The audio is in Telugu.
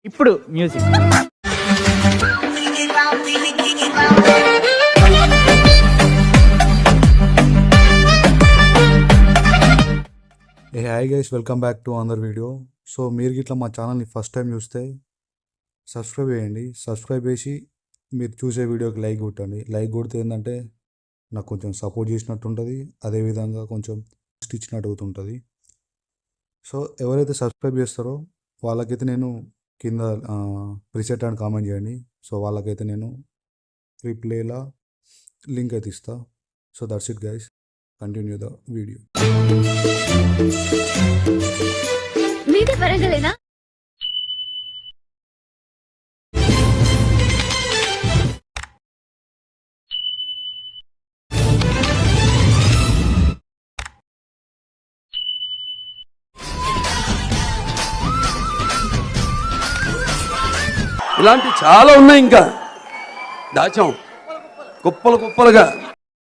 ఇప్పుడు music. A hi guys, welcome back to another video. So మీరు గిట్లా మా ఛానల్ని ఫస్ట్ టైం చూస్తే సబ్స్క్రైబ్ చేయండి. సబ్స్క్రైబ్ చేసి మీరు చూసే వీడియోకి లైక్ కొట్టండి. లైక్ కొడితే ఏంటంటే నాకు కొంచెం సపోర్ట్ చేసినట్టు ఉంటుంది, అదేవిధంగా కొంచెం ఇచ్చినట్టు అవుతుంటుంది. సో ఎవరైతే సబ్స్క్రైబ్ చేస్తారో వాళ్ళకైతే నేను కింద ప్రిసెట్ అని కామెంట్ చేయండి. సో వాళ్ళకైతే నేను రిప్లేలా లింక్ అయితే ఇస్తా. So that's it guys, continue the video. మీదే పరంగలేనా? ఇలాంటి చాలా ఉన్నాయి, ఇంకా దాచాం కుప్పలు కుప్పలుగా.